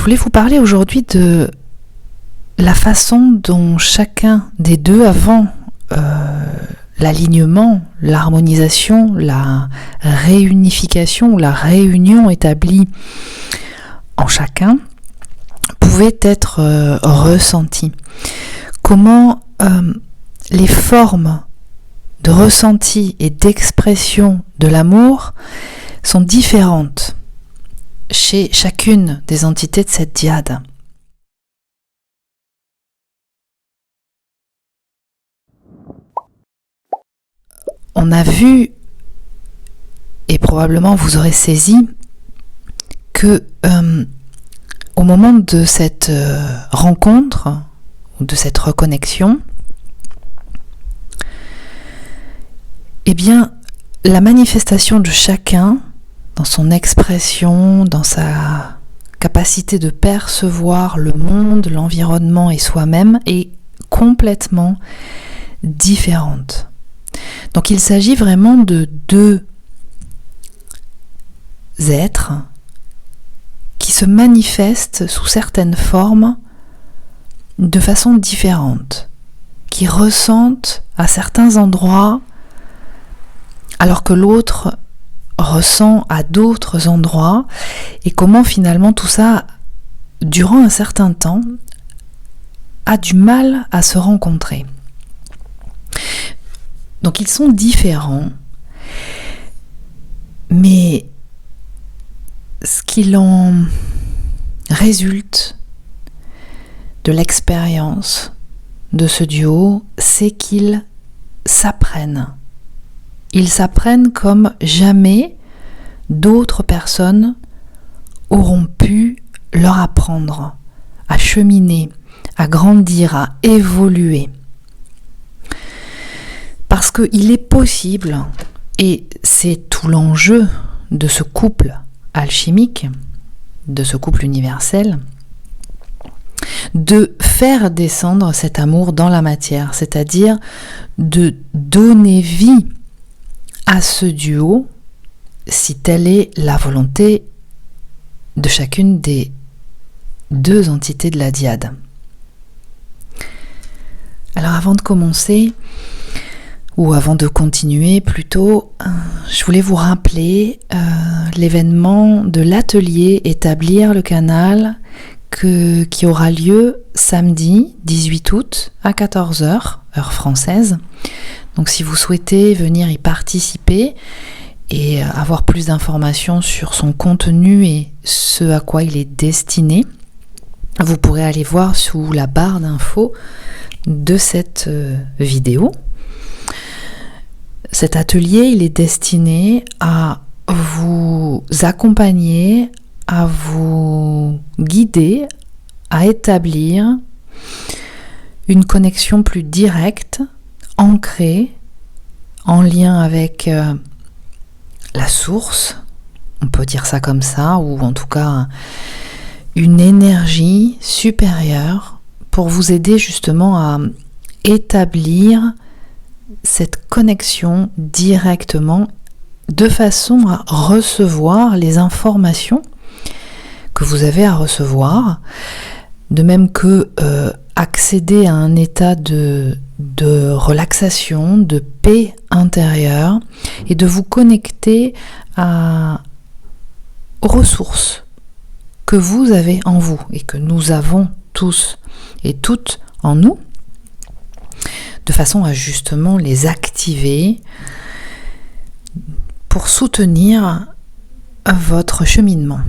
Je voulais vous parler aujourd'hui de la façon dont chacun des deux, avant l'alignement, l'harmonisation, la réunification, la réunion établie en chacun, pouvait être ressentie. Comment les formes de ressenti et d'expression de l'amour sont différentes chez chacune des entités de cette dyade. On a vu, et probablement vous aurez saisi, que au moment de cette rencontre, ou de cette reconnexion, eh bien, la manifestation de chacun, dans son expression, dans sa capacité de percevoir le monde, l'environnement et soi-même, est complètement différente. Donc il s'agit vraiment de deux êtres qui se manifestent sous certaines formes de façon différente, qui ressentent à certains endroits alors que l'autre ressent à d'autres endroits, et comment finalement tout ça, durant un certain temps, a du mal à se rencontrer. Donc ils sont différents, mais ce qu'il en résulte de l'expérience de ce duo, c'est qu'ils s'apprennent. Ils s'apprennent comme jamais d'autres personnes auront pu leur apprendre à cheminer, à grandir, à évoluer. Parce qu'il est possible, et c'est tout l'enjeu de ce couple alchimique, de ce couple universel, de faire descendre cet amour dans la matière, c'est-à-dire de donner vie à ce duo, si telle est la volonté de chacune des deux entités de la dyade. Alors avant de commencer, ou avant de continuer plutôt, je voulais vous rappeler l'événement de l'atelier Établir le canal qui aura lieu samedi 18 août à 14h, heure française. Donc si vous souhaitez venir y participer et avoir plus d'informations sur son contenu et ce à quoi il est destiné, vous pourrez aller voir sous la barre d'infos de cette vidéo. Cet atelier, il est destiné à vous accompagner, à vous guider, à établir une connexion plus directe, ancrée, en lien avec la source, on peut dire ça comme ça, ou en tout cas une énergie supérieure pour vous aider justement à établir cette connexion directement de façon à recevoir les informations que vous avez à recevoir, de même que accéder à un état de relaxation, de paix intérieure et de vous connecter aux ressources que vous avez en vous et que nous avons tous et toutes en nous, de façon à justement les activer pour soutenir votre cheminement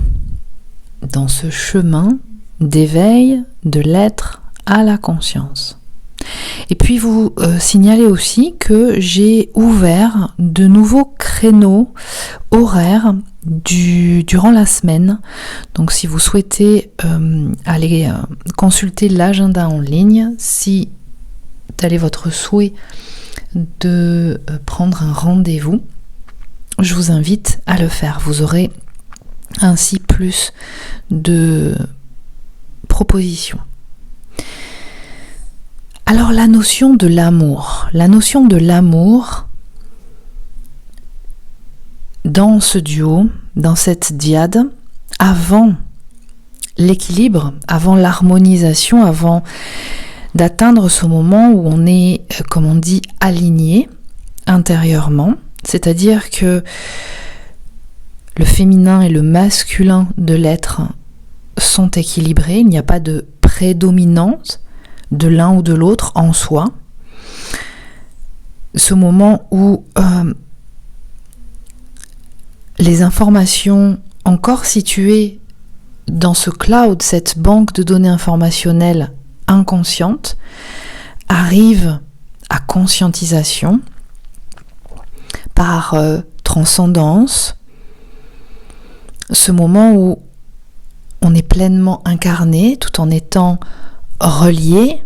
dans ce chemin d'éveil de l'être à la conscience. Et puis vous signalez aussi que j'ai ouvert de nouveaux créneaux horaires durant la semaine. Donc si vous souhaitez aller consulter l'agenda en ligne, si tel est votre souhait de prendre un rendez-vous, je vous invite à le faire. Vous aurez ainsi plus de propositions. Alors la notion de l'amour. La notion de l'amour dans ce duo, dans cette dyade, avant l'équilibre, avant l'harmonisation, avant d'atteindre ce moment où on est, comme on dit, aligné intérieurement. C'est-à-dire que le féminin et le masculin de l'être sont équilibrés, il n'y a pas de prédominance de l'un ou de l'autre en soi. Ce moment où les informations encore situées dans ce cloud, cette banque de données informationnelles inconscientes, arrivent à conscientisation par transcendance, ce moment où on est pleinement incarné tout en étant relié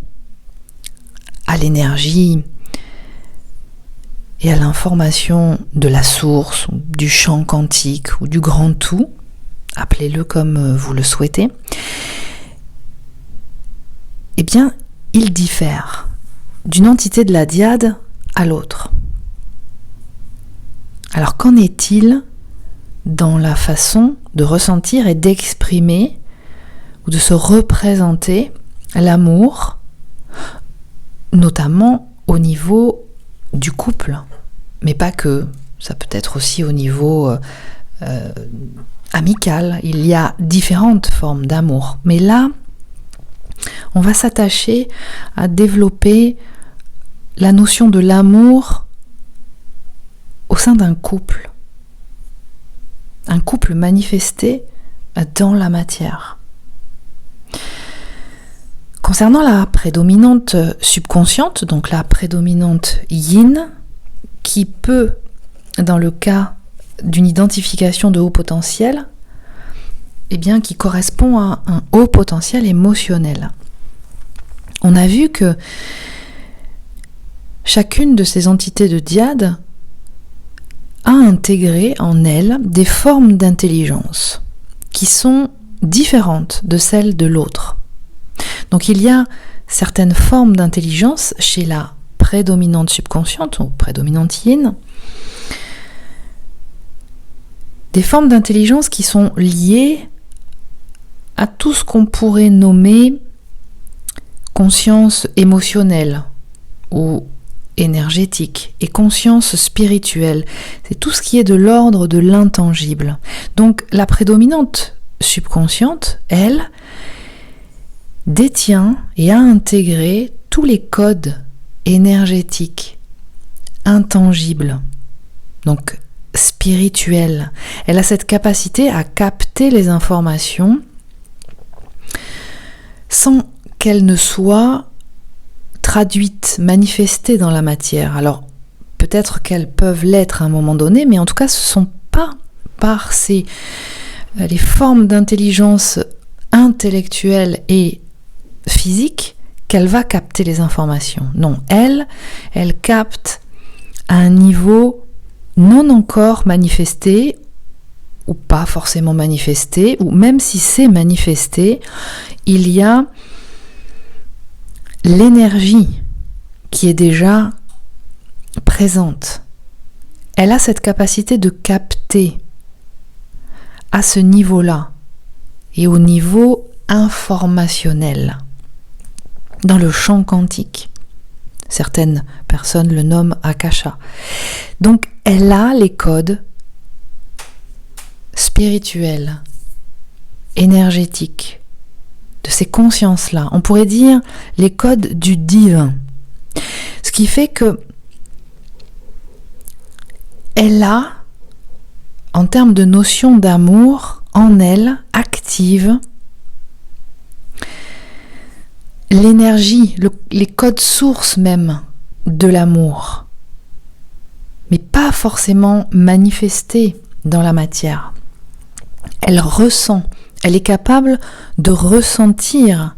à l'énergie et à l'information de la source, du champ quantique ou du grand tout, appelez-le comme vous le souhaitez, eh bien, il diffère d'une entité de la dyade à l'autre. Alors, qu'en est-il dans la façon de ressentir et d'exprimer ou de se représenter l'amour, notamment au niveau du couple, mais pas que, ça peut être aussi au niveau amical. Il y a différentes formes d'amour, mais là, on va s'attacher à développer la notion de l'amour au sein d'un couple. Un couple manifesté dans la matière. Concernant la prédominante subconsciente, donc la prédominante yin, qui peut, dans le cas d'une identification de haut potentiel, eh bien, qui correspond à un haut potentiel émotionnel. On a vu que chacune de ces entités de dyade a intégré en elle des formes d'intelligence qui sont différentes de celles de l'autre. Donc il y a certaines formes d'intelligence chez la prédominante subconsciente ou prédominante yin, des formes d'intelligence qui sont liées à tout ce qu'on pourrait nommer conscience émotionnelle ou énergétique et conscience spirituelle. C'est tout ce qui est de l'ordre de l'intangible. Donc la prédominante subconsciente, elle, détient et a intégré tous les codes énergétiques, intangibles, donc spirituels. Elle a cette capacité à capter les informations sans qu'elles ne soient traduites, manifestées dans la matière. Alors, peut-être qu'elles peuvent l'être à un moment donné, mais en tout cas, ce ne sont pas par les formes d'intelligence intellectuelle et physique qu'elle va capter les informations. Non, elle capte à un niveau non encore manifesté, ou pas forcément manifesté, ou même si c'est manifesté, il y a l'énergie qui est déjà présente. Elle a cette capacité de capter à ce niveau-là et au niveau informationnel, dans le champ quantique. Certaines personnes le nomment Akasha. Donc, elle a les codes spirituels, énergétiques, de ces consciences-là. On pourrait dire les codes du divin. Ce qui fait que elle a, en termes de notion d'amour, en elle, active l'énergie, les codes sources même de l'amour, mais pas forcément manifestés dans la matière. Elle ressent, elle est capable de ressentir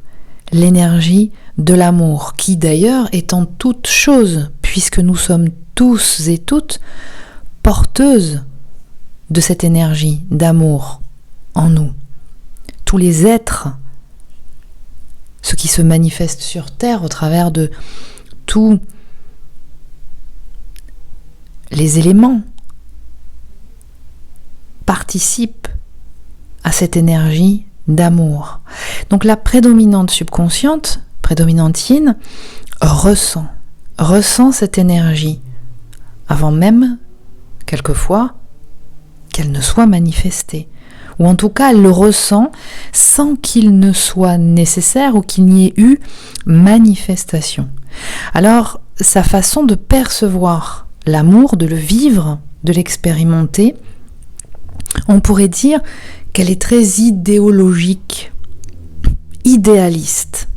l'énergie de l'amour, qui d'ailleurs est en toute chose, puisque nous sommes tous et toutes porteuses de cette énergie d'amour en nous. Tous les êtres, ce qui se manifeste sur Terre au travers de tous les éléments, participent à cette énergie d'amour. Donc la prédominante subconsciente, prédominante yin, ressent cette énergie avant même, quelquefois, qu'elle ne soit manifestée. Ou en tout cas, elle le ressent sans qu'il ne soit nécessaire ou qu'il n'y ait eu manifestation. Alors, sa façon de percevoir l'amour, de le vivre, de l'expérimenter, on pourrait dire qu'elle est très idéologique, idéaliste.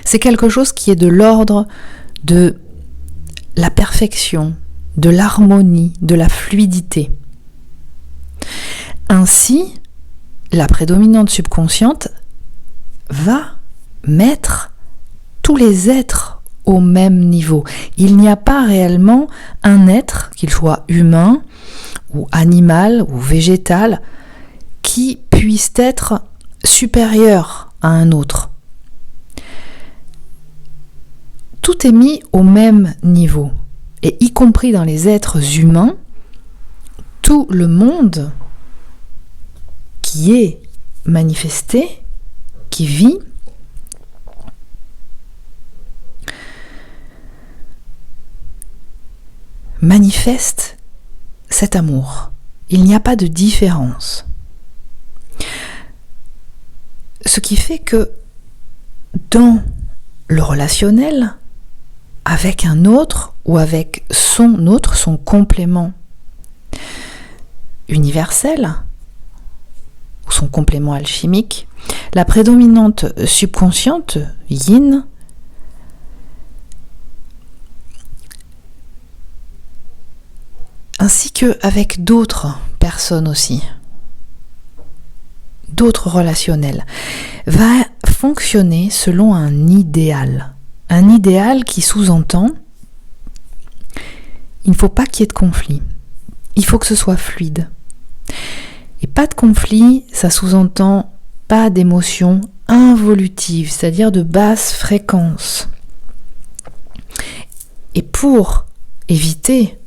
C'est quelque chose qui est de l'ordre de la perfection, de l'harmonie, de la fluidité. Ainsi, la prédominante subconsciente va mettre tous les êtres au même niveau. Il n'y a pas réellement un être, qu'il soit humain ou animal ou végétal, qui puisse être supérieur à un autre. Tout est mis au même niveau, et y compris dans les êtres humains, tout le monde qui est manifesté, qui vit, manifeste cet amour. Il n'y a pas de différence. Ce qui fait que dans le relationnel, avec un autre ou avec son autre, son complément universel, ou son complément alchimique, la prédominante subconsciente, yin, ainsi qu'avec d'autres personnes aussi, d'autres relationnels, va fonctionner selon un idéal. Un idéal qui sous-entend il ne faut pas qu'il y ait de conflit. Il faut que ce soit fluide. Et pas de conflit, ça sous-entend pas d'émotions involutives, c'est-à-dire de basse fréquence. Et pour éviter,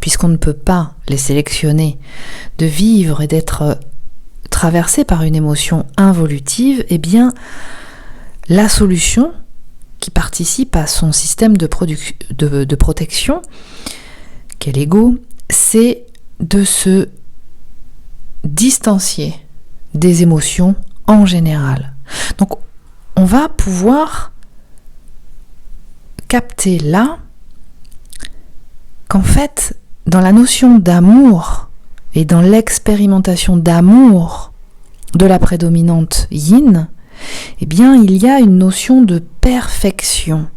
puisqu'on ne peut pas les sélectionner, de vivre et d'être traversé par une émotion involutive, eh bien, la solution qui participe à son système de protection, qu'est l'ego, c'est de se distancier des émotions en général. Donc, on va pouvoir capter là qu'en fait, dans la notion d'amour et dans l'expérimentation d'amour de la prédominante yin, eh bien, il y a une notion de perfection.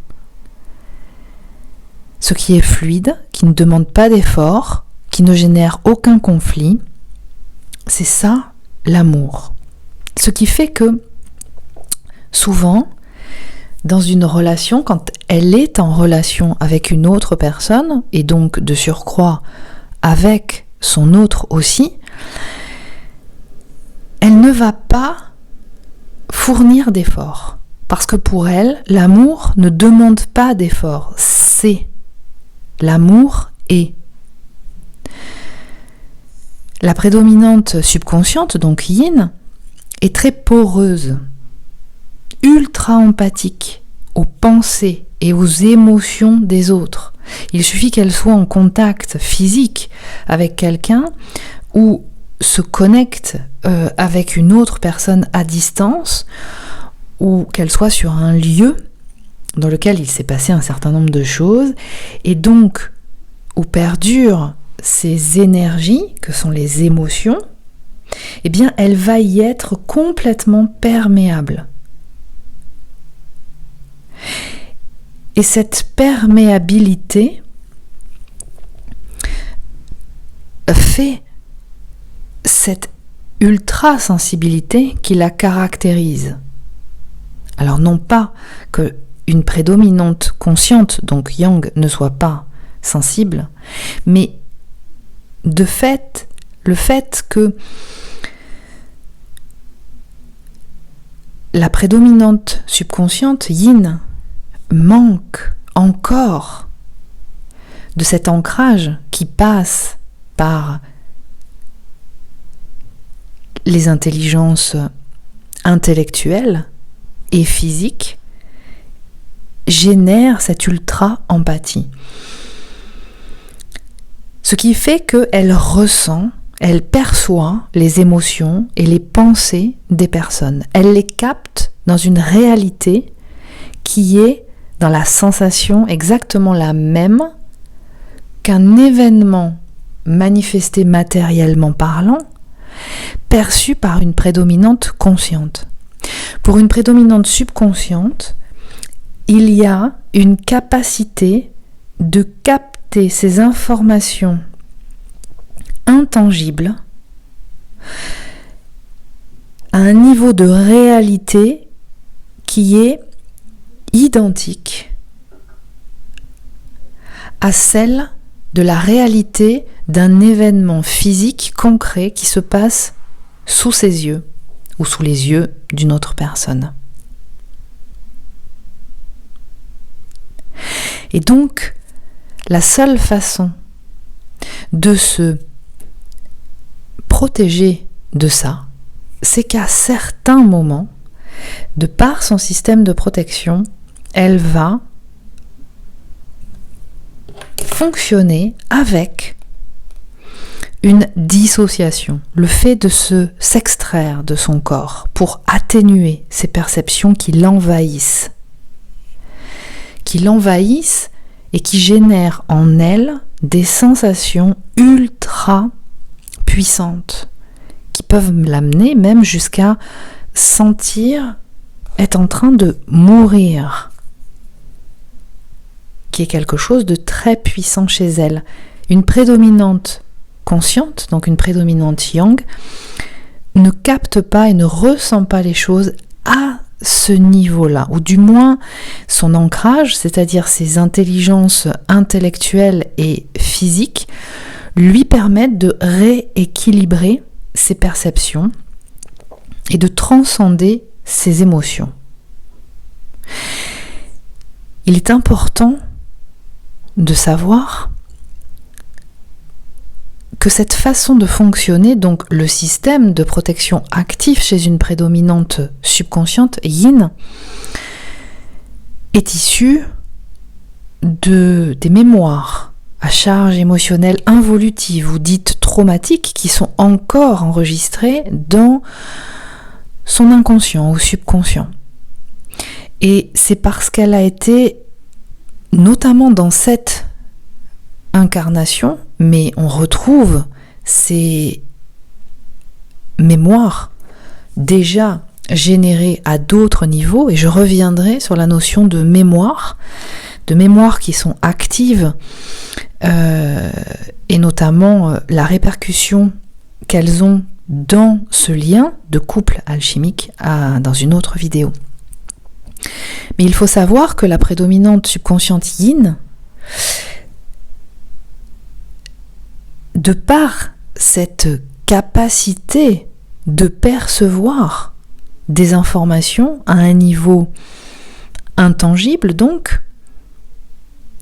Ce qui est fluide, qui ne demande pas d'effort, qui ne génère aucun conflit, c'est ça l'amour. Ce qui fait que souvent, dans une relation, quand elle est en relation avec une autre personne, et donc de surcroît avec son autre aussi, elle ne va pas fournir d'efforts. Parce que pour elle, l'amour ne demande pas d'efforts. C'est. L'amour est. La prédominante subconsciente, donc yin, est très poreuse, ultra empathique aux pensées et aux émotions des autres. Il suffit qu'elle soit en contact physique avec quelqu'un ou se connecte avec une autre personne à distance, ou qu'elle soit sur un lieu dans lequel il s'est passé un certain nombre de choses, et donc où perdurent ces énergies que sont les émotions, eh bien elle va y être complètement perméable. Et cette perméabilité fait cette ultra-sensibilité qui la caractérise. Alors non pas que une prédominante consciente, donc yang, ne soit pas sensible, mais de fait, le fait que la prédominante subconsciente, yin, manque encore de cet ancrage qui passe par les intelligences intellectuelle et physique génère cette ultra-empathie. Ce qui fait qu'elle ressent, elle perçoit les émotions et les pensées des personnes. Elle les capte dans une réalité qui est dans la sensation exactement la même qu'un événement manifesté matériellement parlant, perçu par une prédominante consciente. Pour une prédominante subconsciente, il y a une capacité de capter ces informations intangibles à un niveau de réalité qui est identique à celle de la réalité d'un événement physique concret qui se passe sous ses yeux ou sous les yeux d'une autre personne. Et donc, la seule façon de se protéger de ça, c'est qu'à certains moments, de par son système de protection, elle va fonctionner avec une dissociation, le fait de s'extraire de son corps pour atténuer ces perceptions qui l'envahissent et qui génèrent en elle des sensations ultra puissantes qui peuvent l'amener même jusqu'à sentir être en train de mourir, qui est quelque chose de très puissant chez elle. Une prédominante consciente, donc une prédominante yang, ne capte pas et ne ressent pas les choses à ce niveau-là, ou du moins son ancrage, c'est-à-dire ses intelligences intellectuelles et physiques, lui permettent de rééquilibrer ses perceptions et de transcender ses émotions. Il est important de savoir que cette façon de fonctionner, donc le système de protection actif chez une prédominante subconsciente yin, est issu des mémoires à charge émotionnelle involutive ou dites traumatiques qui sont encore enregistrées dans son inconscient ou subconscient. Et c'est parce qu'elle a été, notamment dans cette incarnation, mais on retrouve ces mémoires déjà générées à d'autres niveaux, et je reviendrai sur la notion de mémoire qui sont actives, et notamment la répercussion qu'elles ont dans ce lien de couple alchimique dans une autre vidéo. Mais il faut savoir que la prédominante subconsciente yin, de par cette capacité de percevoir des informations à un niveau intangible, donc,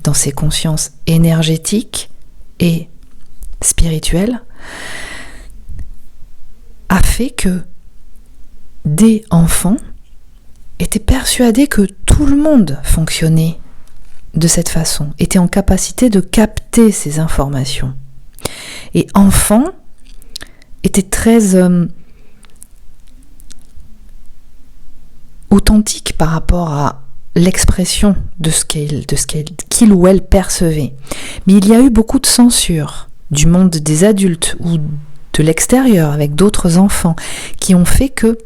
dans ses consciences énergétiques et spirituelles, a fait que des enfants étaient persuadés que tout le monde fonctionnait de cette façon, était en capacité de capter ces informations. Et enfants étaient très authentiques par rapport à l'expression de ce qu'il ou elle percevait. Mais il y a eu beaucoup de censure du monde des adultes ou de l'extérieur avec d'autres enfants qui ont fait que,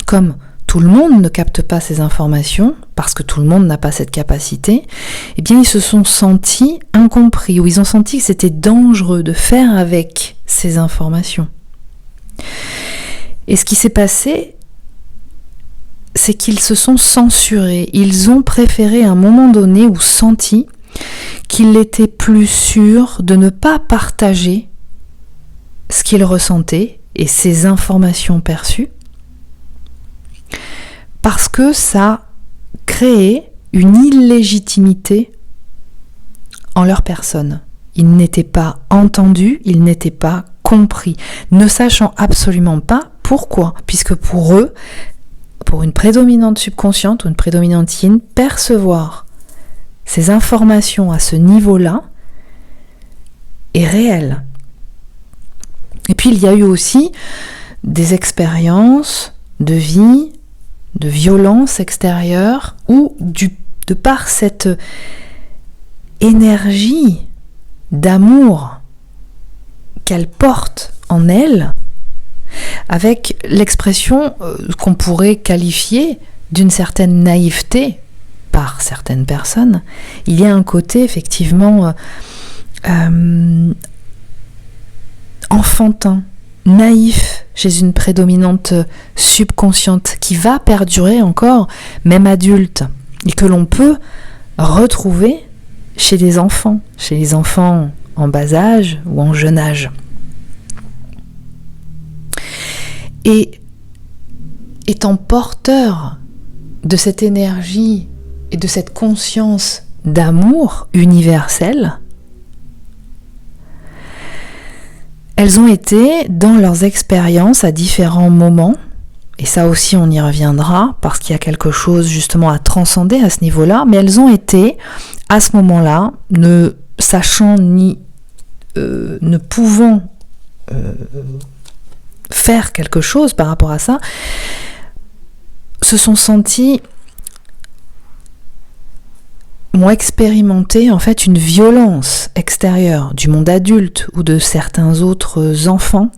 comme tout le monde ne capte pas ces informations, parce que tout le monde n'a pas cette capacité, eh bien ils se sont sentis incompris, ou ils ont senti que c'était dangereux de faire avec ces informations. Et ce qui s'est passé, c'est qu'ils se sont censurés. Ils ont préféré à un moment donné ou senti qu'il était plus sûr de ne pas partager ce qu'ils ressentaient et ces informations perçues, parce que ça créait une illégitimité en leur personne. Ils n'étaient pas entendus, ils n'étaient pas compris, ne sachant absolument pas pourquoi, puisque pour eux, pour une prédominante subconsciente ou une prédominante yin, percevoir ces informations à ce niveau-là est réel. Et puis il y a eu aussi des expériences de vie, de violence extérieure, où de par cette énergie d'amour qu'elle porte en elle, avec l'expression qu'on pourrait qualifier d'une certaine naïveté par certaines personnes, il y a un côté effectivement enfantin, naïf chez une prédominante subconsciente qui va perdurer encore, même adulte, et que l'on peut retrouver chez les enfants en bas âge ou en jeune âge. Et étant porteur de cette énergie et de cette conscience d'amour universel, elles ont été dans leurs expériences à différents moments, et ça aussi on y reviendra parce qu'il y a quelque chose justement à transcender à ce niveau-là, mais elles ont été à ce moment-là, ne sachant ni ne pouvant faire quelque chose par rapport à ça, se sont senties, ont expérimenté en fait une violence extérieure du monde adulte ou de certains autres enfants,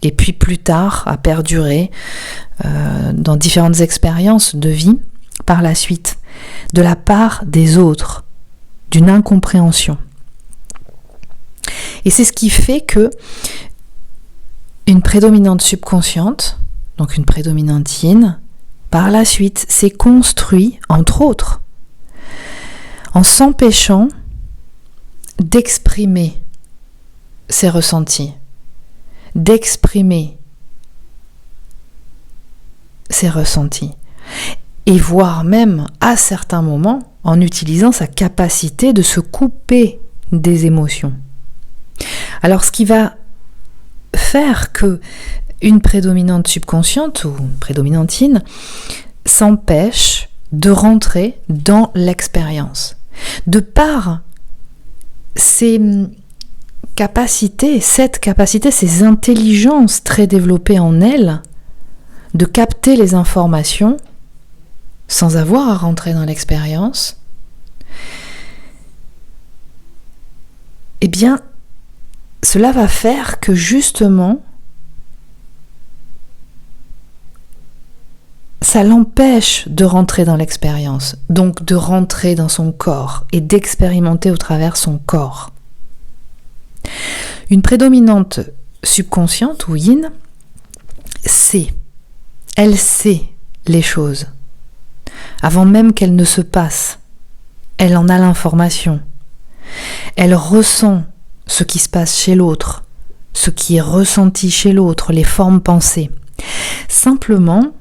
et puis plus tard a perduré dans différentes expériences de vie par la suite, de la part des autres, d'une incompréhension. Et c'est ce qui fait que une prédominante subconsciente, donc une prédominante yin, par la suite s'est construit, entre autres, en s'empêchant d'exprimer ses ressentis, d'exprimer ses ressentis, et voire même à certains moments en utilisant sa capacité de se couper des émotions. Alors ce qui va faire que une prédominante subconsciente ou une prédominante yin s'empêche de rentrer dans l'expérience. De par ces capacités, ces intelligences très développées en elle, de capter les informations sans avoir à rentrer dans l'expérience, eh bien, cela va faire que justement, ça l'empêche de rentrer dans l'expérience, donc de rentrer dans son corps et d'expérimenter au travers son corps. Une prédominante subconsciente ou yin elle sait les choses. Avant même qu'elles ne se passent, elle en a l'information. Elle ressent ce qui se passe chez l'autre, ce qui est ressenti chez l'autre, les formes pensées. Simplement,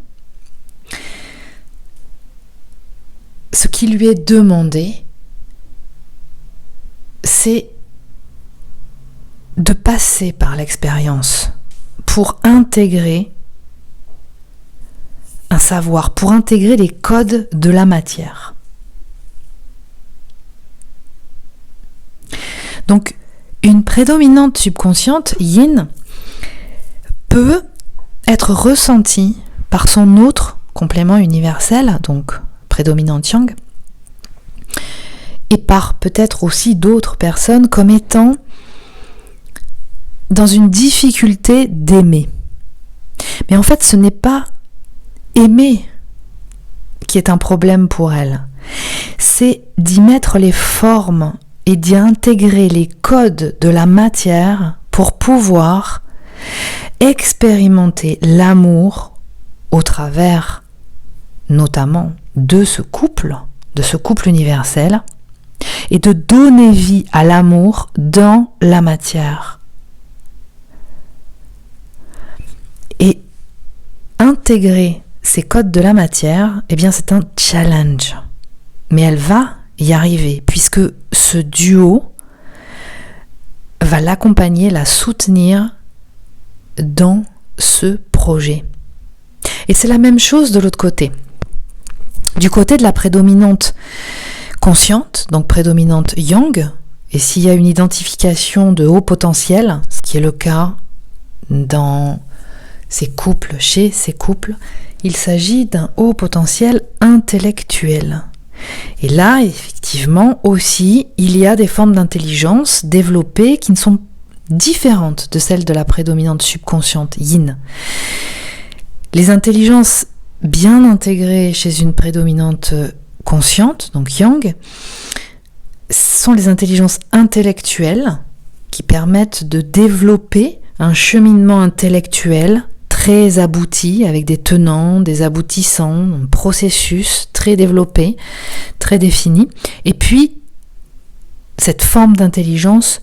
ce qui lui est demandé, c'est de passer par l'expérience pour intégrer un savoir, pour intégrer les codes de la matière. Donc, une prédominante subconsciente, yin, peut être ressentie par son autre complément universel, donc prédominante yang, et par peut-être aussi d'autres personnes comme étant dans une difficulté d'aimer. Mais en fait, ce n'est pas aimer qui est un problème pour elle. C'est d'y mettre les formes et d'y intégrer les codes de la matière pour pouvoir expérimenter l'amour au travers notamment de ce couple universel, et de donner vie à l'amour dans la matière. Et intégrer ces codes de la matière, eh bien c'est un challenge. Mais elle va y arriver, puisque ce duo va l'accompagner, la soutenir dans ce projet. Et c'est la même chose de l'autre côté. Du côté de la prédominante consciente, donc prédominante yang, et s'il y a une identification de haut potentiel, ce qui est le cas dans ces couples, chez ces couples, il s'agit d'un haut potentiel intellectuel. Et là, effectivement, aussi, il y a des formes d'intelligence développées qui ne sont différentes de celles de la prédominante subconsciente yin. Les intelligences bien intégrées chez une prédominante consciente, donc yang, sont les intelligences intellectuelles qui permettent de développer un cheminement intellectuel très abouti, avec des tenants, des aboutissants, un processus très développé, très défini. Et puis, cette forme d'intelligence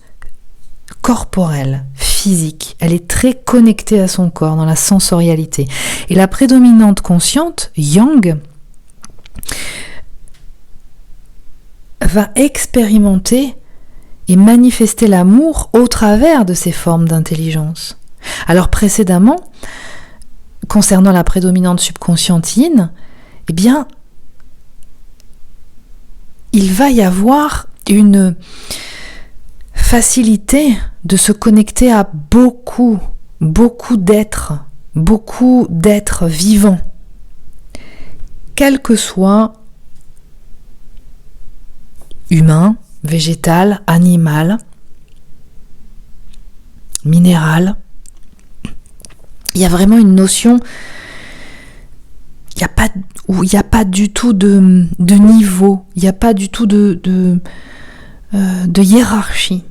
corporelle, physique, elle est très connectée à son corps, dans la sensorialité. Et la prédominante consciente, yang, va expérimenter et manifester l'amour au travers de ces formes d'intelligence. Alors précédemment, concernant la prédominante subconsciente yin, eh bien, il va y avoir une facilité de se connecter à beaucoup d'êtres vivants, quel que soit humain, végétal, animal, minéral. Il y a vraiment une notion, il n'y a pas du tout de niveau, il n'y a pas du tout de hiérarchie.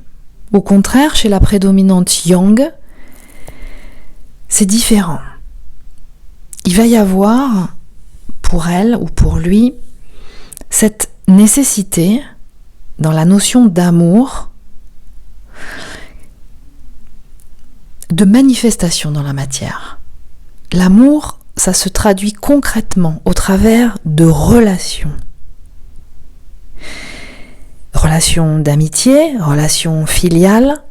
Au contraire, chez la prédominante yang, c'est différent. Il va y avoir, pour elle ou pour lui, cette nécessité, dans la notion d'amour, de manifestation dans la matière. L'amour, ça se traduit concrètement au travers de relations. Relations d'amitié, relations filiales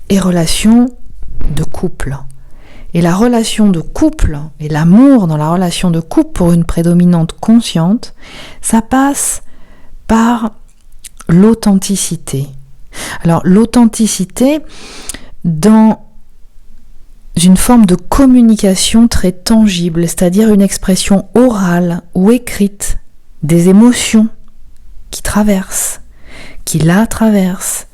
et relations de couple. Et la relation de couple et l'amour dans la relation de couple pour une prédominante consciente, ça passe par l'authenticité. Alors l'authenticité dans une forme de communication très tangible, c'est-à-dire une expression orale ou écrite des émotions qui traversent, qui la traversent,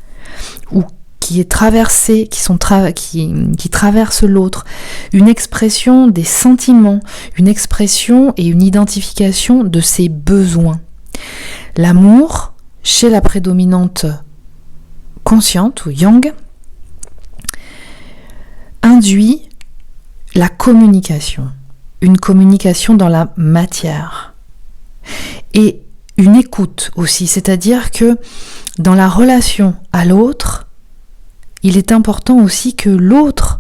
ou qui est traversée, qui traverse l'autre, une expression des sentiments, une expression et une identification de ses besoins. L'amour, chez la prédominante consciente ou yang, induit la communication, une communication dans la matière et une écoute aussi, c'est-à-dire que dans la relation à l'autre, il est important aussi que l'autre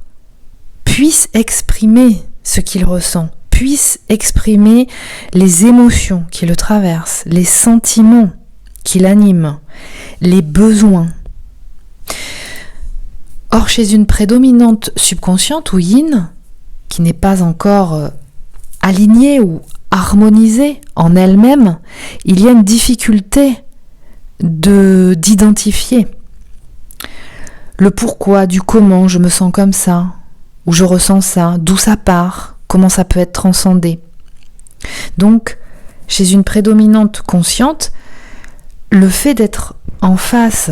puisse exprimer ce qu'il ressent, puisse exprimer les émotions qui le traversent, les sentiments qui l'animent, les besoins. Or, chez une prédominante subconsciente ou yin, qui n'est pas encore alignée ou harmonisée en elle-même, il y a une difficulté d'identifier le pourquoi, du comment je me sens comme ça, ou je ressens ça, d'où ça part, comment ça peut être transcendé. Donc, chez une prédominante consciente, le fait d'être en face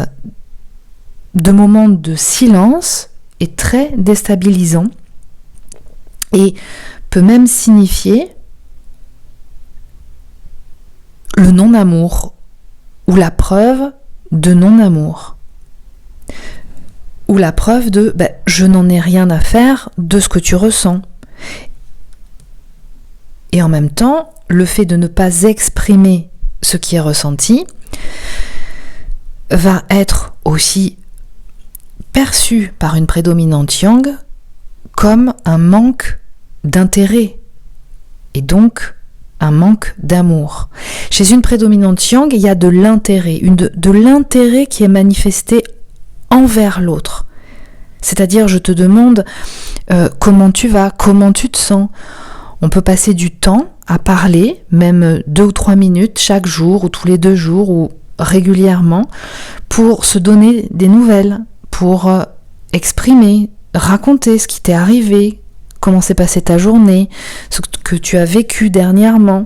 de moments de silence est très déstabilisant et peut même signifier le non-amour ou la preuve de non-amour ou la preuve de je n'en ai rien à faire de ce que tu ressens. Et en même temps, le fait de ne pas exprimer ce qui est ressenti va être aussi perçu par une prédominante yang comme un manque d'intérêt et donc un manque d'amour. Chez une prédominante yang, il y a de l'intérêt, de l'intérêt qui est manifesté envers l'autre. C'est-à-dire, je te demande comment tu vas, comment tu te sens. On peut passer du temps à parler, même 2 ou 3 minutes chaque jour, ou tous les 2 jours, ou régulièrement, pour se donner des nouvelles, pour exprimer, raconter ce qui t'est arrivé, comment s'est passée ta journée, ce que tu as vécu dernièrement,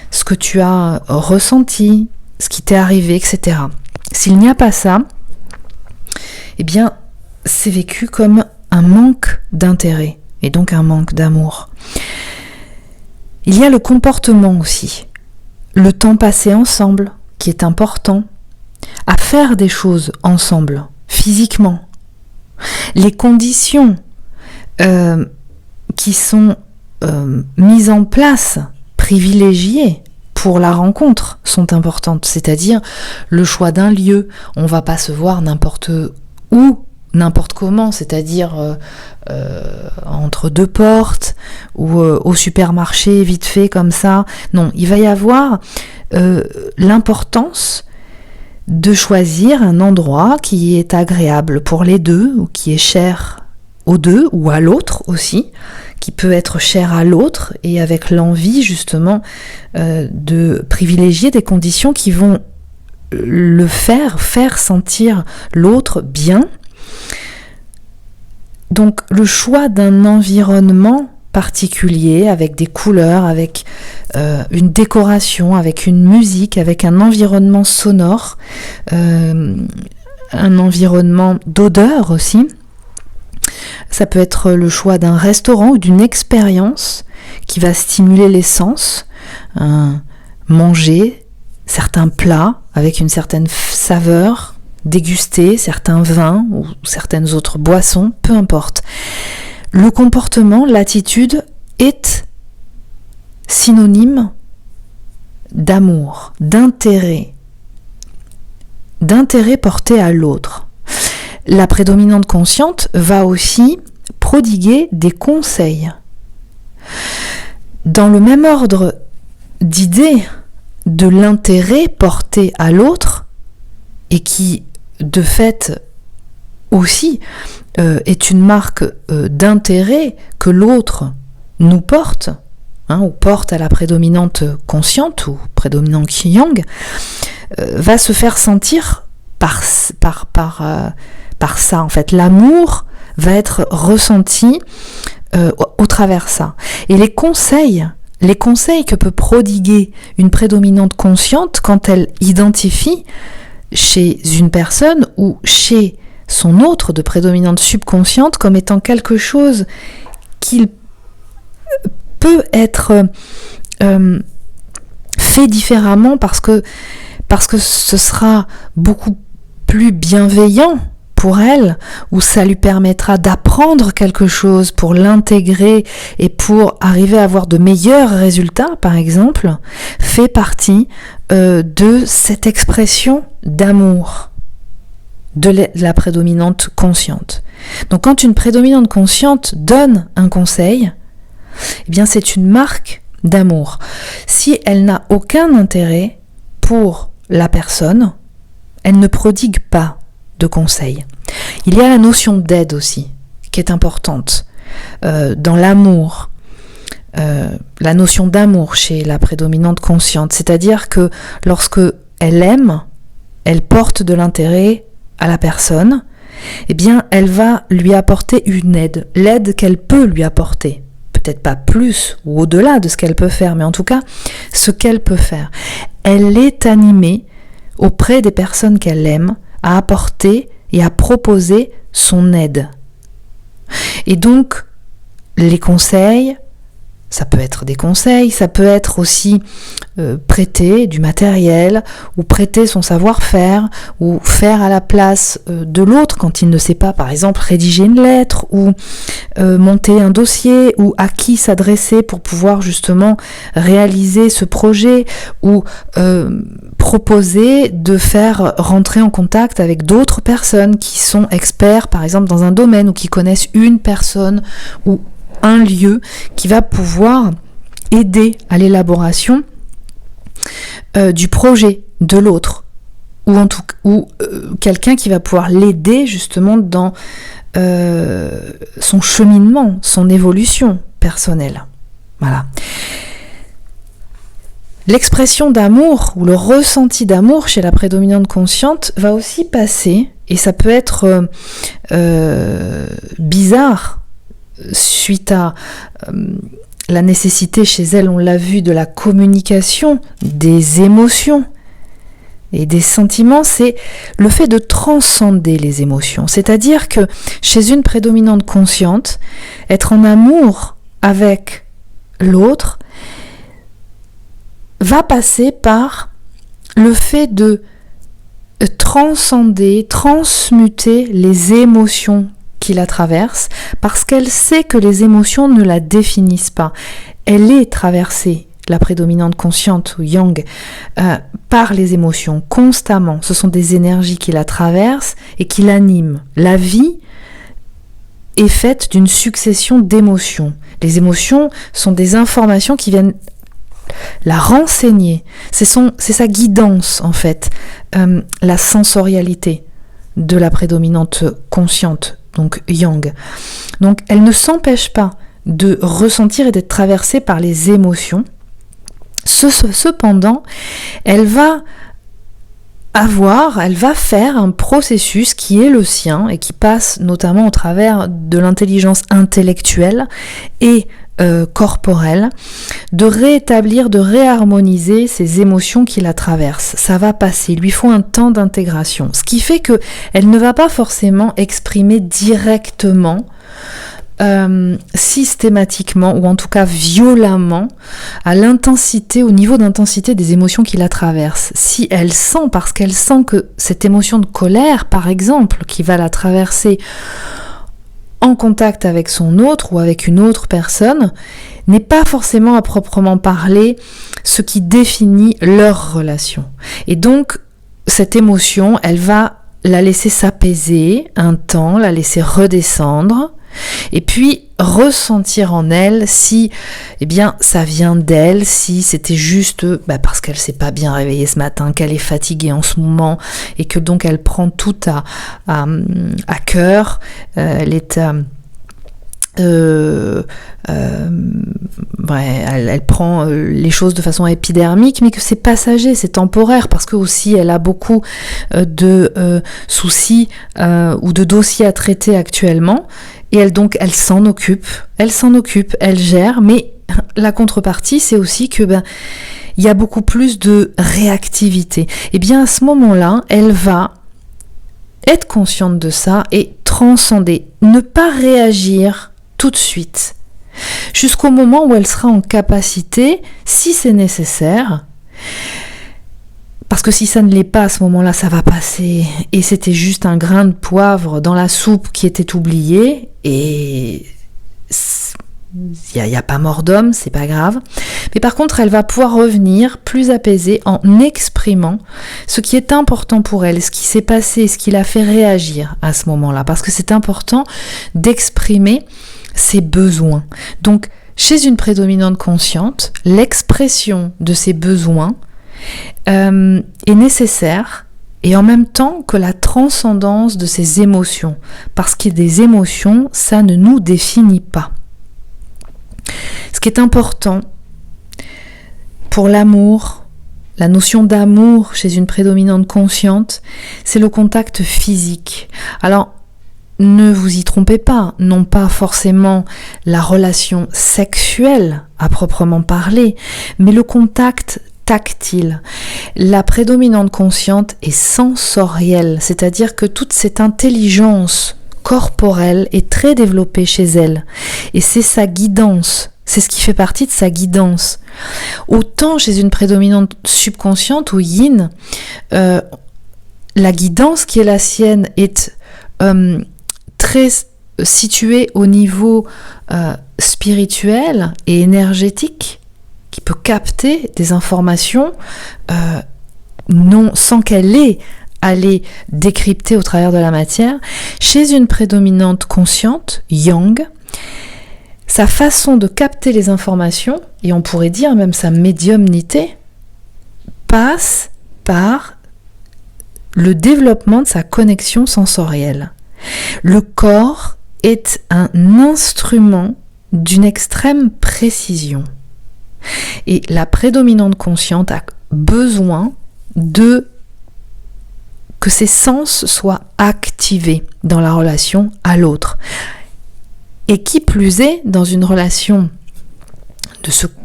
ce que tu as ressenti, ce qui t'est arrivé, etc. S'il n'y a pas ça, eh bien, c'est vécu comme un manque d'intérêt, et donc un manque d'amour. Il y a le comportement aussi, le temps passé ensemble, qui est important, à faire des choses ensemble, physiquement. Les conditions qui sont mises en place, privilégiées pour la rencontre, sont importantes. C'est-à-dire le choix d'un lieu. On ne va pas se voir n'importe où, n'importe comment, c'est-à-dire entre 2 portes ou au supermarché vite fait comme ça. Non, il va y avoir l'importance de choisir un endroit qui est agréable pour les deux ou qui est cher aux deux ou à l'autre aussi, qui peut être cher à l'autre et avec l'envie justement de privilégier des conditions qui vont le faire sentir l'autre bien. Donc le choix d'un environnement particulier, avec des couleurs, avec une décoration, avec une musique, avec un environnement sonore, un environnement d'odeur aussi. Ça peut être le choix d'un restaurant ou d'une expérience qui va stimuler les sens, manger certains plats avec une certaine saveur, déguster certains vins ou certaines autres boissons, peu importe. Le comportement, l'attitude est synonyme d'amour, d'intérêt porté à l'autre. La prédominante consciente va aussi prodiguer des conseils. Dans le même ordre d'idées de l'intérêt porté à l'autre, et qui, de fait, aussi est une marque d'intérêt que l'autre nous porte, ou porte à la prédominante consciente ou prédominante yang, va se faire sentir par ça. En fait, l'amour va être ressenti au travers ça. Et les conseils que peut prodiguer une prédominante consciente quand elle identifie chez une personne ou chez son autre de prédominante subconsciente comme étant quelque chose qu'il peut être fait différemment parce que ce sera beaucoup plus bienveillant pour elle, ou ça lui permettra d'apprendre quelque chose pour l'intégrer et pour arriver à avoir de meilleurs résultats, par exemple, fait partie de cette expression d'amour de la prédominante consciente. Donc quand une prédominante consciente donne un conseil, eh bien c'est une marque d'amour. Si elle n'a aucun intérêt pour la personne, elle ne prodigue pas de conseils. Il y a la notion d'aide aussi, qui est importante dans l'amour, la notion d'amour chez la prédominante consciente, c'est-à-dire que lorsque elle aime, elle porte de l'intérêt à la personne, eh bien elle va lui apporter une aide, l'aide qu'elle peut lui apporter, peut-être pas plus ou au-delà de ce qu'elle peut faire, mais en tout cas ce qu'elle peut faire. Elle est animée auprès des personnes qu'elle aime à apporter et à proposer son aide. Et donc, les conseils, ça peut être des conseils, ça peut être aussi prêter du matériel, ou prêter son savoir-faire, ou faire à la place de l'autre quand il ne sait pas, par exemple, rédiger une lettre, ou monter un dossier, ou à qui s'adresser pour pouvoir justement réaliser ce projet, ou proposer de faire rentrer en contact avec d'autres personnes qui sont experts, par exemple, dans un domaine, ou qui connaissent une personne, ou un lieu qui va pouvoir aider à l'élaboration du projet de l'autre, ou quelqu'un qui va pouvoir l'aider justement dans son cheminement, son évolution personnelle. Voilà. L'expression d'amour ou le ressenti d'amour chez la prédominante consciente va aussi passer, et ça peut être bizarre suite à la nécessité chez elle, on l'a vu, de la communication, des émotions et des sentiments, c'est le fait de transcender les émotions. C'est-à-dire que chez une prédominante consciente, être en amour avec l'autre va passer par le fait de transcender, transmuter les émotions qui la traversent, parce qu'elle sait que les émotions ne la définissent pas. Elle est traversée, la prédominante consciente ou yang, par les émotions constamment. Ce sont des énergies qui la traversent et qui l'animent. La vie est faite d'une succession d'émotions. Les émotions sont des informations qui viennent la renseigner. C'est sa guidance en fait, la sensorialité de la prédominante consciente, donc yang. Donc elle ne s'empêche pas de ressentir et d'être traversée par les émotions. Cependant, elle va faire un processus qui est le sien et qui passe notamment au travers de l'intelligence intellectuelle et corporelle, de réétablir, de réharmoniser ces émotions qui la traversent. Ça va passer, il lui faut un temps d'intégration, ce qui fait que elle ne va pas forcément exprimer directement, systématiquement ou en tout cas violemment au niveau d'intensité des émotions qui la traversent. Si elle sent, parce qu'elle sent que cette émotion de colère par exemple qui va la traverser en contact avec son autre ou avec une autre personne, n'est pas forcément à proprement parler ce qui définit leur relation. Et donc, cette émotion, elle va la laisser s'apaiser un temps, la laisser redescendre, et puis ressentir en elle si ça vient d'elle, si c'était juste parce qu'elle s'est pas bien réveillée ce matin, qu'elle est fatiguée en ce moment et que donc elle prend tout à cœur, elle est elle prend les choses de façon épidermique, mais que c'est passager, c'est temporaire, parce que aussi elle a beaucoup de soucis ou de dossiers à traiter actuellement, et elle s'en occupe, elle gère, mais la contrepartie c'est aussi que il y a beaucoup plus de réactivité. Et bien à ce moment-là, elle va être consciente de ça et transcender, ne pas réagir tout de suite, jusqu'au moment où elle sera en capacité, si c'est nécessaire, parce que si ça ne l'est pas à ce moment-là, ça va passer, et c'était juste un grain de poivre dans la soupe qui était oublié, et il n'y a pas mort d'homme, c'est pas grave. Mais par contre, elle va pouvoir revenir plus apaisée en exprimant ce qui est important pour elle, ce qui s'est passé, ce qui l'a fait réagir à ce moment-là, parce que c'est important d'exprimer ses besoins. Donc, chez une prédominante consciente, l'expression de ses besoins est nécessaire, et en même temps que la transcendance de ses émotions, parce que des émotions, ça ne nous définit pas. Ce qui est important pour l'amour, la notion d'amour chez une prédominante consciente, c'est le contact physique. Alors, ne vous y trompez pas, non pas forcément la relation sexuelle à proprement parler, mais le contact tactile. La prédominante consciente est sensorielle, c'est-à-dire que toute cette intelligence corporelle est très développée chez elle, et c'est sa guidance, c'est ce qui fait partie de sa guidance. Autant chez une prédominante subconsciente ou yin, la guidance qui est la sienne est très située au niveau spirituel et énergétique, qui peut capter des informations sans qu'elle ait à les décrypter au travers de la matière. Chez une prédominante consciente, yang, sa façon de capter les informations, et on pourrait dire même sa médiumnité, passe par le développement de sa connexion sensorielle. Le corps est un instrument d'une extrême précision. Et la prédominante consciente a besoin que ses sens soient activés dans la relation à l'autre. Et qui plus est, dans une relation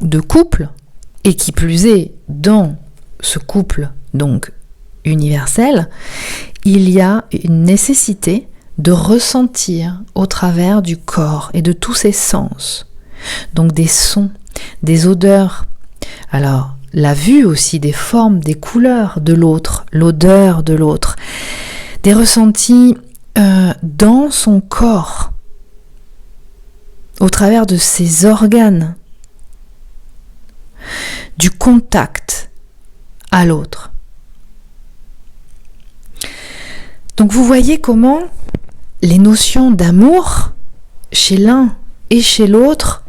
de couple, et qui plus est, dans ce couple donc universel, il y a une nécessité de ressentir au travers du corps et de tous ses sens, donc des sons, des odeurs, alors la vue aussi, des formes, des couleurs de l'autre, l'odeur de l'autre, des ressentis dans son corps, au travers de ses organes, du contact à l'autre. Donc vous voyez comment les notions d'amour chez l'un et chez l'autre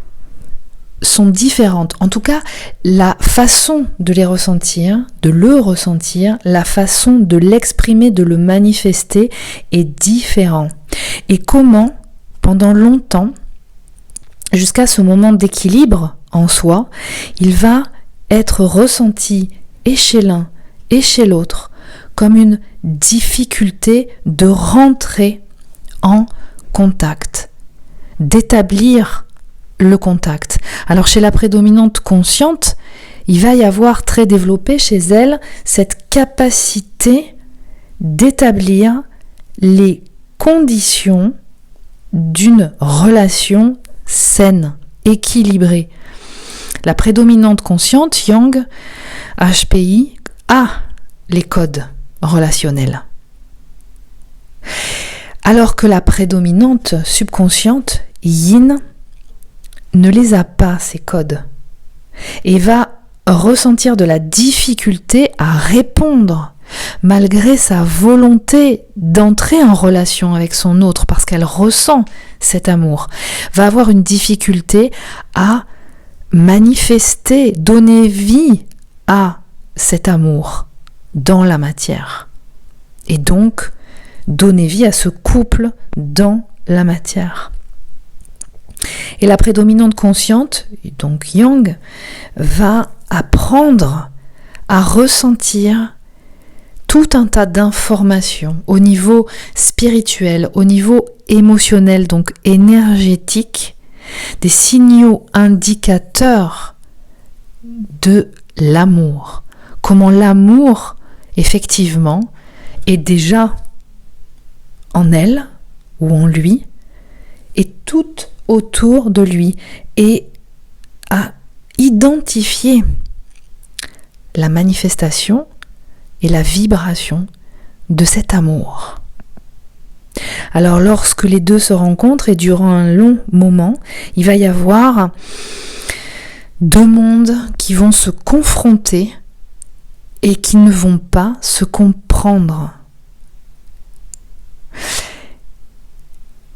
sont différentes. En tout cas, la façon de les ressentir, de le ressentir, la façon de l'exprimer, de le manifester est différent. Et comment, pendant longtemps, jusqu'à ce moment d'équilibre en soi, il va être ressenti et chez l'un et chez l'autre comme une difficulté de rentrer en contact, d'établir le contact. Alors chez la prédominante consciente, il va y avoir très développé chez elle cette capacité d'établir les conditions d'une relation saine, équilibrée. La prédominante consciente, Yang, HPI, a les codes relationnels. Alors que la prédominante subconsciente, Yin, ne les a pas, ces codes, et va ressentir de la difficulté à répondre malgré sa volonté d'entrer en relation avec son autre, parce qu'elle ressent cet amour, va avoir une difficulté à manifester, donner vie à cet amour dans la matière, et donc donner vie à ce couple dans la matière. Et la prédominante consciente, donc Yang, va apprendre à ressentir tout un tas d'informations au niveau spirituel, au niveau émotionnel, donc énergétique, des signaux indicateurs de l'amour. Comment l'amour, effectivement, est déjà en elle ou en lui, et tout autour de lui, et à identifier la manifestation et la vibration de cet amour. Alors lorsque les deux se rencontrent et durant un long moment, il va y avoir deux mondes qui vont se confronter et qui ne vont pas se comprendre.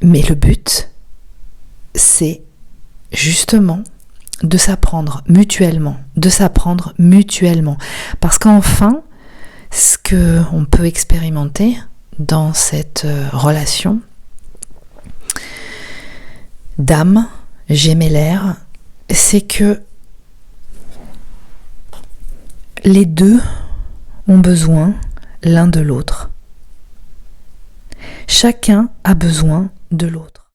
Mais le but, c'est justement de s'apprendre mutuellement, parce qu'enfin, ce qu'on peut expérimenter dans cette relation d'âme gémellaire, c'est que les deux ont besoin l'un de l'autre. Chacun a besoin de l'autre.